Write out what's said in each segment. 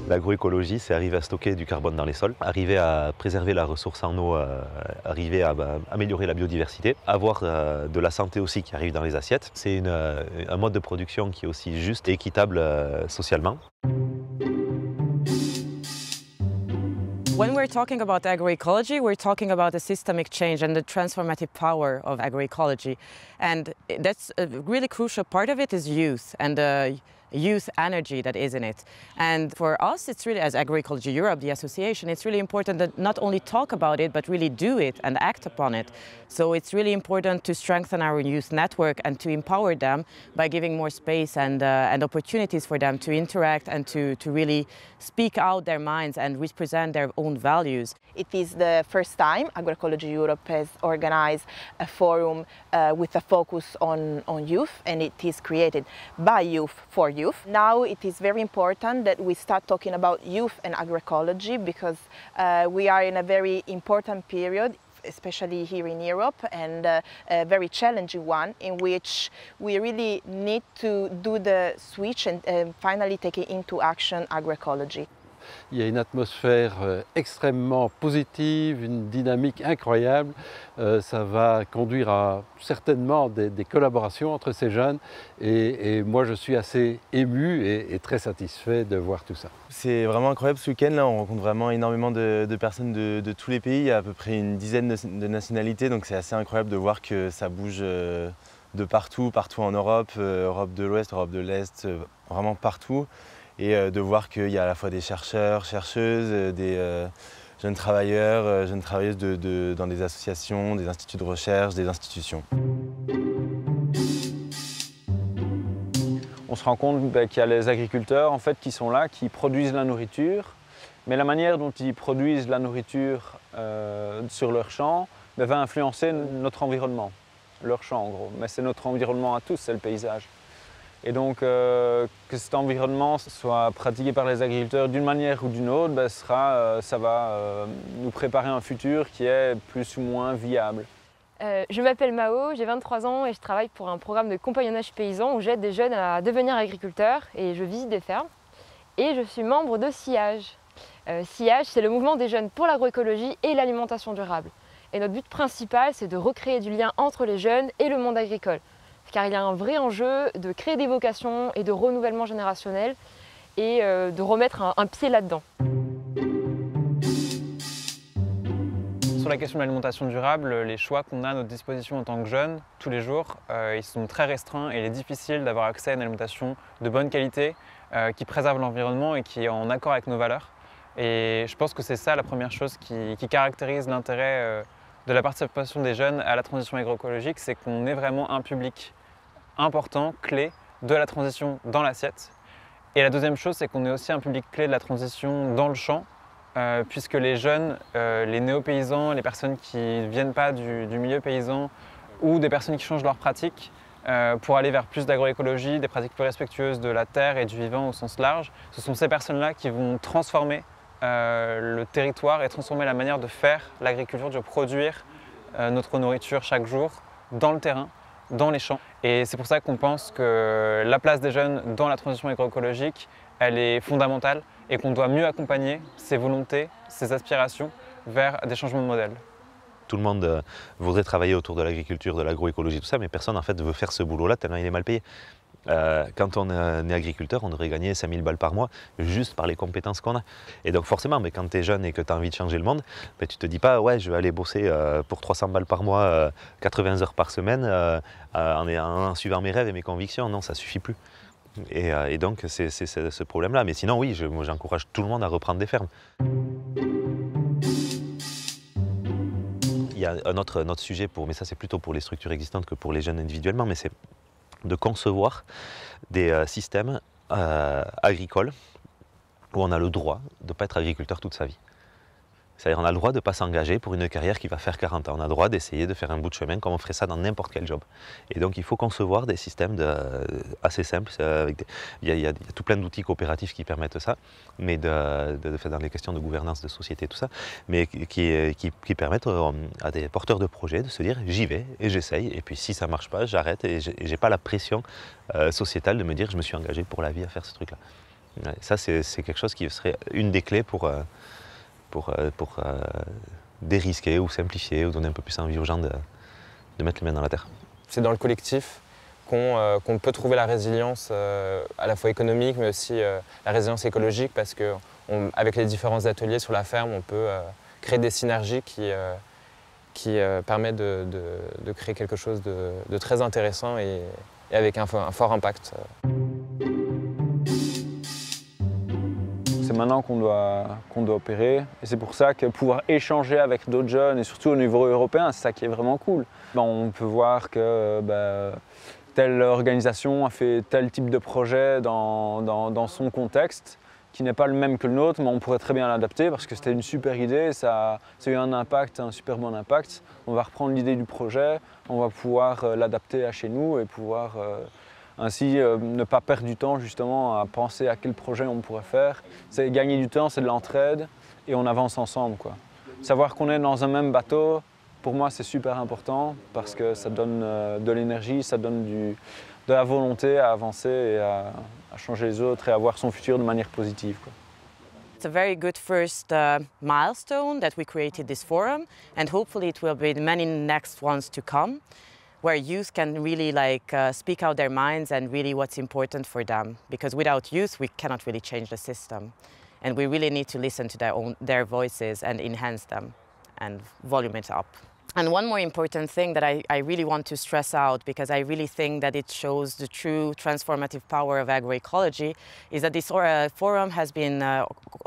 L'agroécologie, c'est arriver à stocker du carbone dans les sols, arriver à préserver la ressource en eau, arriver à améliorer la biodiversité, avoir de la santé aussi qui arrive dans les assiettes. C'est un mode de production qui est aussi juste et équitable socialement. When we're talking about agroecology, we're talking about the systemic change and the transformative power of agroecology. And that's a really crucial part of it is youth and the youth energy that is in it. And for us, it's really, as Agroecology Europe, the association, it's really important that not only talk about it, but really do it and act upon it. So it's really important to strengthen our youth network and to empower them by giving more space and opportunities for them to interact and to really speak out their minds and represent their own values. It is the first time Agroecology Europe has organized a forum with a focus on youth, and it is created by youth for youth. Now it is very important that we start talking about youth and agroecology because we are in a very important period, especially here in Europe, and a very challenging one in which we really need to do the switch and finally take into action agroecology. Il y a une atmosphère extrêmement positive, une dynamique incroyable. Ça va conduire à certainement des collaborations entre ces jeunes et moi je suis assez ému et très satisfait de voir tout ça. C'est vraiment incroyable ce week-end, là on rencontre vraiment énormément de personnes de tous les pays, il y a à peu près une dizaine de nationalités, donc c'est assez incroyable de voir que ça bouge de partout en Europe, Europe de l'Ouest, Europe de l'Est, vraiment partout. Et de voir qu'il y a à la fois des chercheurs, chercheuses, des jeunes travailleurs, jeunes travailleuses dans des associations, des instituts de recherche, des institutions. On se rend compte qu'il y a les agriculteurs en fait, qui sont là, qui produisent la nourriture, mais la manière dont ils produisent la nourriture sur leur champ va influencer notre environnement, leur champ en gros. Mais c'est notre environnement à tous, c'est le paysage. Et donc, que cet environnement soit pratiqué par les agriculteurs d'une manière ou d'une autre, ça va nous préparer un futur qui est plus ou moins viable. Je m'appelle Mao, j'ai 23 ans et je travaille pour un programme de compagnonnage paysan où j'aide des jeunes à devenir agriculteurs et je visite des fermes. Et je suis membre de SIAGE. SIAGE, c'est le mouvement des jeunes pour l'agroécologie et l'alimentation durable. Et notre but principal, c'est de recréer du lien entre les jeunes et le monde agricole. Car il y a un vrai enjeu de créer des vocations et de renouvellement générationnel et de remettre un pied là-dedans. Sur la question de l'alimentation durable, les choix qu'on a à notre disposition en tant que jeunes, tous les jours, ils sont très restreints et il est difficile d'avoir accès à une alimentation de bonne qualité, qui préserve l'environnement et qui est en accord avec nos valeurs. Et je pense que c'est ça la première chose qui caractérise l'intérêt de la participation des jeunes à la transition agroécologique, c'est qu'on est vraiment un public important, clé de la transition dans l'assiette. Et la deuxième chose, c'est qu'on est aussi un public clé de la transition dans le champ, puisque les jeunes, les néo-paysans, les personnes qui ne viennent pas du milieu paysan ou des personnes qui changent leurs pratiques pour aller vers plus d'agroécologie, des pratiques plus respectueuses de la terre et du vivant au sens large, ce sont ces personnes-là qui vont transformer le territoire et transformer la manière de faire l'agriculture, de produire notre nourriture chaque jour dans le terrain, dans les champs. Et c'est pour ça qu'on pense que la place des jeunes dans la transition agroécologique, elle est fondamentale et qu'on doit mieux accompagner ces volontés, ces aspirations vers des changements de modèle. Tout le monde voudrait travailler autour de l'agriculture, de l'agroécologie, tout ça, mais personne en fait veut faire ce boulot-là tellement il est mal payé. Quand on est agriculteur, on devrait gagner 5000 balles par mois juste par les compétences qu'on a. Et donc forcément, mais quand tu es jeune et que tu as envie de changer le monde, ben, tu te dis pas ouais, je vais aller bosser pour 300 balles par mois, 80 heures par semaine, en suivant mes rêves et mes convictions. Non, ça suffit plus. Et donc c'est ce problème-là. Mais sinon oui, j'encourage tout le monde à reprendre des fermes. Il y a un autre sujet, mais ça c'est plutôt pour les structures existantes que pour les jeunes individuellement, mais c'est de concevoir des systèmes agricoles où on a le droit de ne pas être agriculteur toute sa vie. C'est-à-dire on a le droit de ne pas s'engager pour une carrière qui va faire 40 ans. On a le droit d'essayer de faire un bout de chemin comme on ferait ça dans n'importe quel job. Et donc il faut concevoir des systèmes assez simples. Il y a tout plein d'outils coopératifs qui permettent ça, mais dans les questions de gouvernance de société, tout ça, mais qui permettent à des porteurs de projets de se dire j'y vais et j'essaye. Et puis si ça ne marche pas, j'arrête et je n'ai pas la pression sociétale de me dire je me suis engagé pour la vie à faire ce truc-là. Ouais, ça, c'est quelque chose qui serait une des clés pour dérisquer ou simplifier ou donner un peu plus envie aux gens de mettre les mains dans la terre. C'est dans le collectif qu'on peut trouver la résilience à la fois économique mais aussi la résilience écologique parce qu'avec les différents ateliers sur la ferme, on peut créer des synergies qui permettent de créer quelque chose de très intéressant et avec un fort impact. C'est maintenant qu'on doit opérer et c'est pour ça que pouvoir échanger avec d'autres jeunes et surtout au niveau européen, c'est ça qui est vraiment cool. On peut voir que telle organisation a fait tel type de projet dans son contexte qui n'est pas le même que le nôtre, mais on pourrait très bien l'adapter parce que c'était une super idée, ça a eu un impact, un super bon impact. On va reprendre l'idée du projet, on va pouvoir l'adapter à chez nous et pouvoir ainsi ne pas perdre du temps justement à penser à quel projet on pourrait faire. C'est gagner du temps, c'est de l'entraide et on avance ensemble, quoi. Savoir qu'on est dans un même bateau, pour moi c'est super important parce que ça donne de l'énergie, ça donne de la volonté à avancer et à changer les autres et à voir son futur de manière positive, quoi. It's a very good first milestone that we created this forum, and hopefully it will be many next ones to come, where youth can really speak out their minds and really what's important for them. Because without youth, we cannot really change the system, and we really need to listen to their voices and enhance them and volume it up. And one more important thing that I really want to stress out, because I really think that it shows the true transformative power of agroecology, is that this forum has been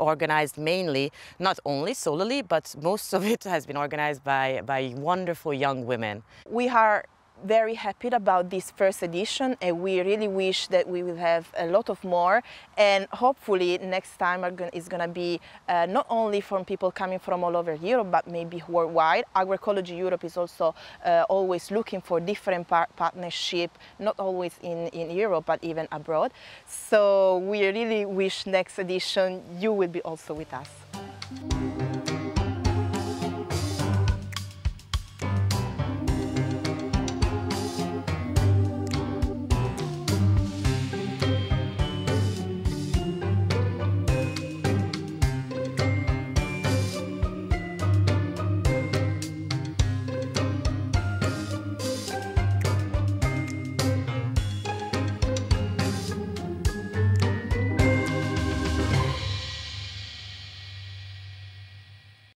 organized mainly, not only solely, but most of it has been organized by wonderful young women. We are very happy about this first edition and we really wish that we will have a lot of more, and hopefully next time is going to be not only from people coming from all over Europe but maybe worldwide. Agroecology Europe is also always looking for different partnership, not always in Europe but even abroad. So we really wish next edition you will be also with us.